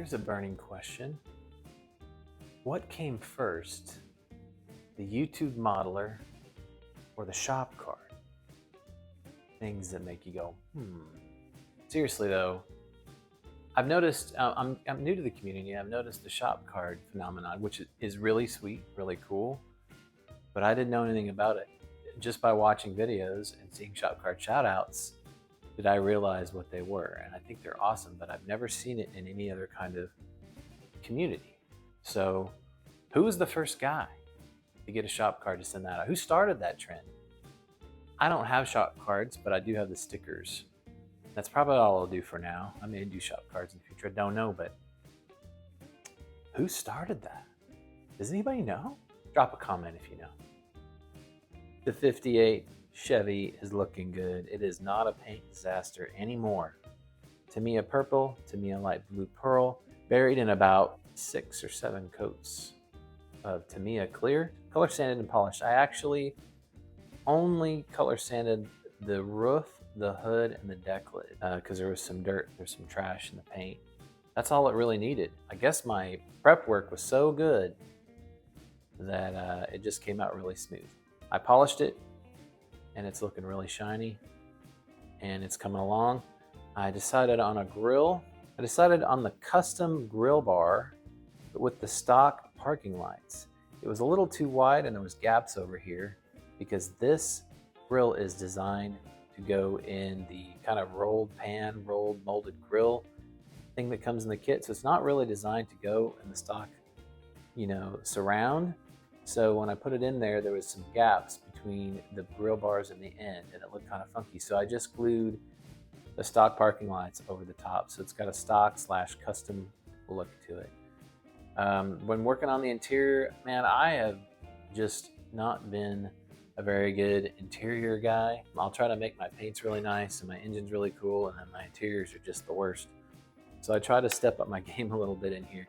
Here's a burning question. What came first, the YouTube modeler or the shop card? Things that make you go, Seriously though, I've noticed, I'm new to the community, I've noticed the shop card phenomenon, which is really sweet, really cool, but I didn't know anything about it. Just by watching videos and seeing shop card shoutouts, did I realize what they were. And I think they're awesome, but I've never seen it in any other kind of community. So who was the first guy to get a shop card to send that out? Who started that trend? I don't have shop cards, but I do have the stickers. That's probably all I'll do for now. I may do shop cards in the future, I don't know, but who started that? Does anybody know? Drop a comment if you know. The 58 Chevy is looking good. It is not a paint disaster anymore. Tamiya purple, Tamiya light blue pearl, buried in about 6 or 7 coats of Tamiya clear, color sanded and polished. I actually only color sanded the roof, the hood, and the deck lid because there was some dirt, there's some trash in the paint. That's all it really needed. I guess my prep work was so good that it just came out really smooth. I polished it and it's looking really shiny and it's coming along. I decided on a grill. I decided on the custom grill bar but with the stock parking lights. It was a little too wide and there was gaps over here because this grill is designed to go in the kind of rolled pan, rolled molded grill thing that comes in the kit. So it's not really designed to go in the stock, surround. So when I put it in there, there was some gaps between the grill bars and the end, and it looked kind of funky. So I just glued the stock parking lights over the top. So it's got a stock/custom look to it. When working on the interior, man, I have just not been a very good interior guy. I'll try to make my paints really nice and my engine's really cool, and then my interiors are just the worst. So I try to step up my game a little bit in here.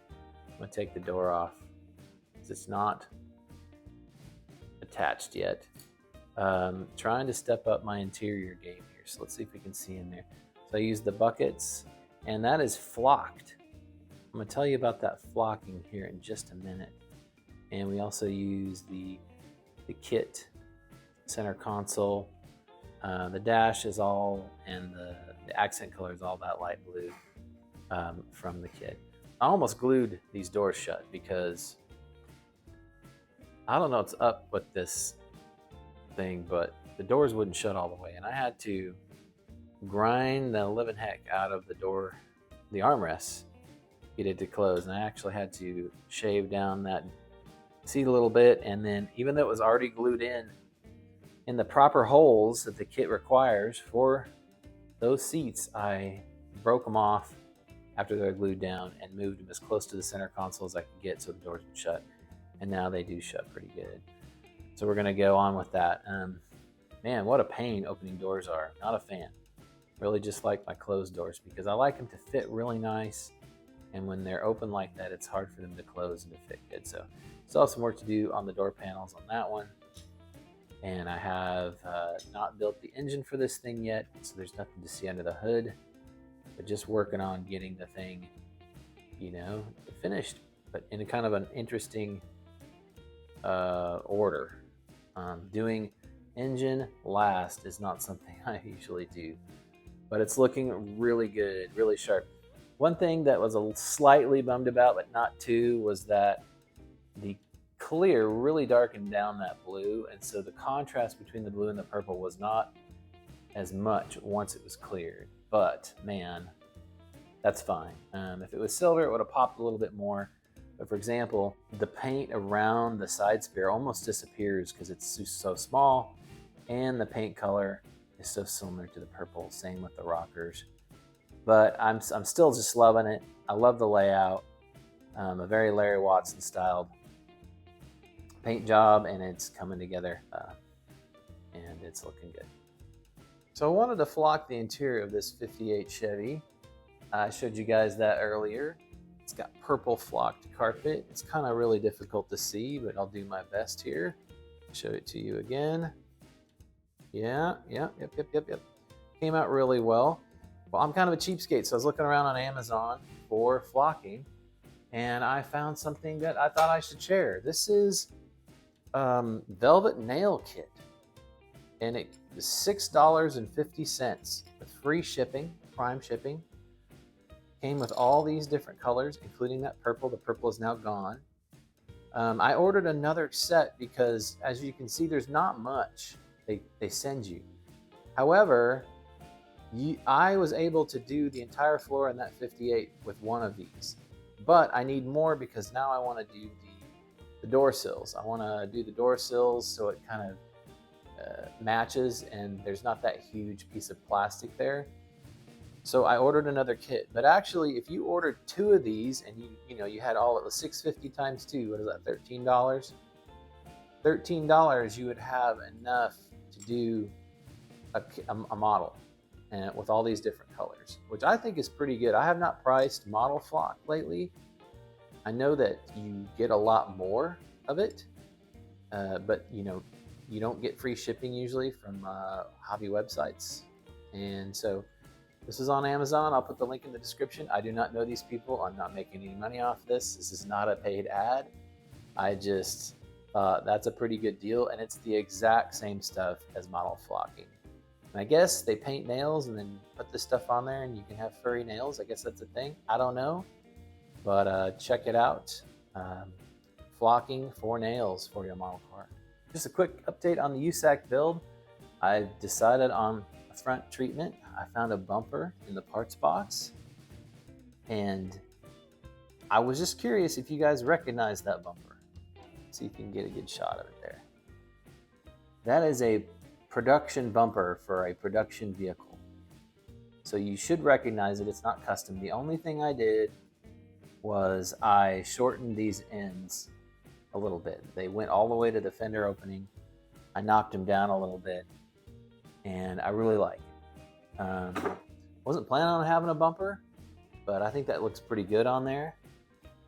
I'm gonna take the door off because it's not attached yet. Trying to step up my interior game here. So let's see if we can see in there. So I use the buckets, and that is flocked. I'm gonna tell you about that flocking here in just a minute. And we also use the kit center console. The dash is all, and the accent color is all that light blue from the kit. I almost glued these doors shut because I don't know what's up with this thing, but the doors wouldn't shut all the way, and I had to grind the living heck out of the door, the armrests, get it to close. And I actually had to shave down that seat a little bit, and then even though it was already glued in the proper holes that the kit requires for those seats, I broke them off after they're glued down and moved them as close to the center console as I could get so the doors would shut. And now they do shut pretty good. So we're gonna go on with that. Man, what a pain opening doors are. Not a fan. Really just like my closed doors because I like them to fit really nice. And when they're open like that, it's hard for them to close and to fit good. So still have some work to do on the door panels on that one. And I have not built the engine for this thing yet, so there's nothing to see under the hood. But just working on getting the thing, finished. But in a kind of an interesting order. Doing engine last is not something I usually do, but it's looking really good, really sharp. One thing that was slightly bummed about, but not too, was that the clear really darkened down that blue, and so the contrast between the blue and the purple was not as much once it was cleared. But man, that's fine. If it was silver, it would have popped a little bit more. But for example, the paint around the side spear almost disappears because it's so small, and the paint color is so similar to the purple. Same with the rockers. But I'm still just loving it. I love the layout. A very Larry Watson styled paint job, and it's coming together, and it's looking good. So I wanted to flock the interior of this 58 Chevy. I showed you guys that earlier. It's got purple flocked carpet. It's kind of really difficult to see, but I'll do my best here. Show it to you again. Yep. Came out really well. Well, I'm kind of a cheapskate, so I was looking around on Amazon for flocking, and I found something that I thought I should share. This is velvet nail kit, and it is $6.50 with free shipping, prime shipping. Came with all these different colors, including that purple. The purple is now gone. I ordered another set because, as you can see, there's not much they send you. However, I was able to do the entire floor in that 58 with one of these, but I need more because now I want to do the door sills. I want to do the door sills so it kind of matches and there's not that huge piece of plastic there. So I ordered another kit, but actually if you ordered two of these and you had all, it was $6.50 times two, what is that, $13? $13 you would have enough to do a model, and with all these different colors, which I think is pretty good. I have not priced model flock lately. I know that you get a lot more of it, but you don't get free shipping usually from hobby websites. And so this is on Amazon. I'll put the link in the description. I do not know these people. I'm not making any money off this. This is not a paid ad. I just thought that's a pretty good deal, and it's the exact same stuff as model flocking. And I guess they paint nails and then put this stuff on there and you can have furry nails. I guess that's a thing. I don't know, but check it out. Flocking for nails for your model car. Just a quick update on the USAC build. I decided on a front treatment. I found a bumper in the parts box, and I was just curious if you guys recognize that bumper. See if you can get a good shot of it there. That is a production bumper for a production vehicle. So you should recognize it. It's not custom. The only thing I did was I shortened these ends a little bit. They went all the way to the fender opening. I knocked them down a little bit, and I really like it. Wasn't planning on having a bumper, but I think that looks pretty good on there.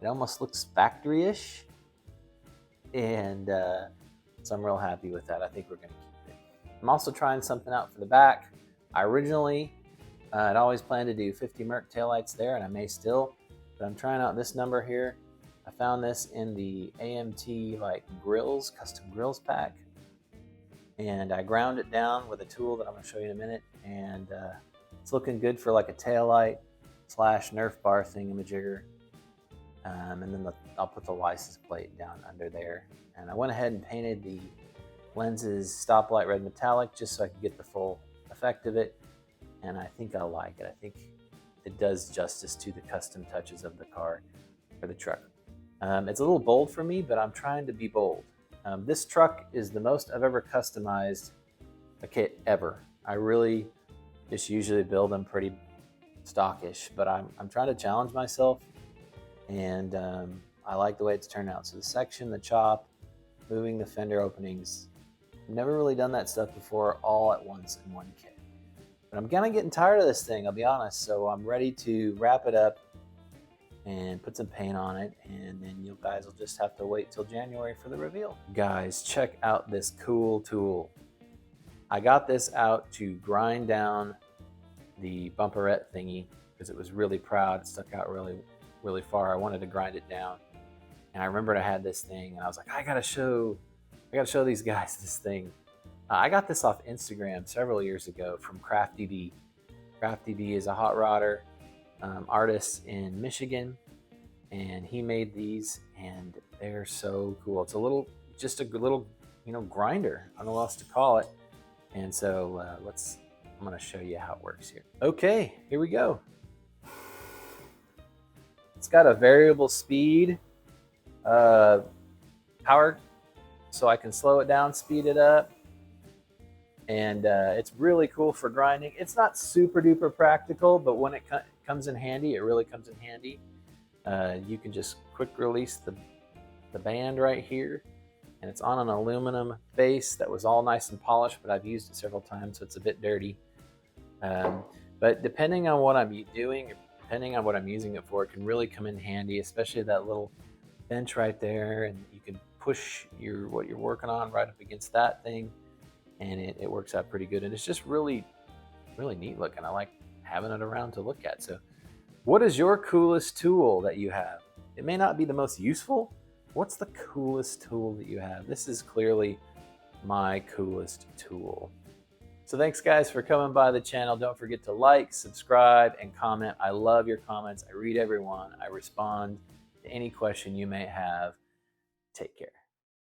It almost looks factory-ish, and so I'm real happy with that. I think we're going to keep it. I'm also trying something out for the back. I originally I'd always planned to do 50 Merc taillights there, and I may still, but I'm trying out this number here. I found this in the AMT grills, custom grills pack, and I ground it down with a tool that I'm going to show you in a minute, and it's looking good for like a taillight / Nerf bar thingamajigger. And then I'll put the license plate down under there. And I went ahead and painted the lenses stoplight red metallic just so I could get the full effect of it. And I think I like it. I think it does justice to the custom touches of the car or the truck. It's a little bold for me, but I'm trying to be bold. This truck is the most I've ever customized a kit ever. I really just usually build them pretty stockish, but I'm trying to challenge myself, and I like the way it's turned out. So the section, the chop, moving the fender openings, I've never really done that stuff before all at once in one kit. But I'm kind of getting tired of this thing, I'll be honest, so I'm ready to wrap it up and put some paint on it, and then you guys will just have to wait till January for the reveal. Guys, check out this cool tool. I got this out to grind down the bumperette thingy because it was really proud. It stuck out really, really far. I wanted to grind it down, and I remembered I had this thing, and I was like, I gotta show these guys this thing. I got this off Instagram several years ago from CraftyB. CraftyB is a hot rodder artist in Michigan, and he made these, and they're so cool. It's just a little grinder. I don't know what else to call it. And so I'm going to show you how it works here. Okay, here we go. It's got a variable speed power, so I can slow it down, speed it up. And it's really cool for grinding. It's not super duper practical, but when it comes in handy, it really comes in handy. You can just quick release the band right here, and it's on an aluminum base that was all nice and polished, but I've used it several times, so it's a bit dirty. But depending on what I'm doing, depending on what I'm using it for, it can really come in handy, especially that little bench right there, and you can push what you're working on right up against that thing, and it works out pretty good. And it's just really, really neat looking. I like having it around to look at. So what is your coolest tool that you have? It may not be the most useful. What's the coolest tool that you have? This is clearly my coolest tool. So thanks guys for coming by the channel. Don't forget to like, subscribe, and comment. I love your comments. I read everyone. I respond to any question you may have. Take care.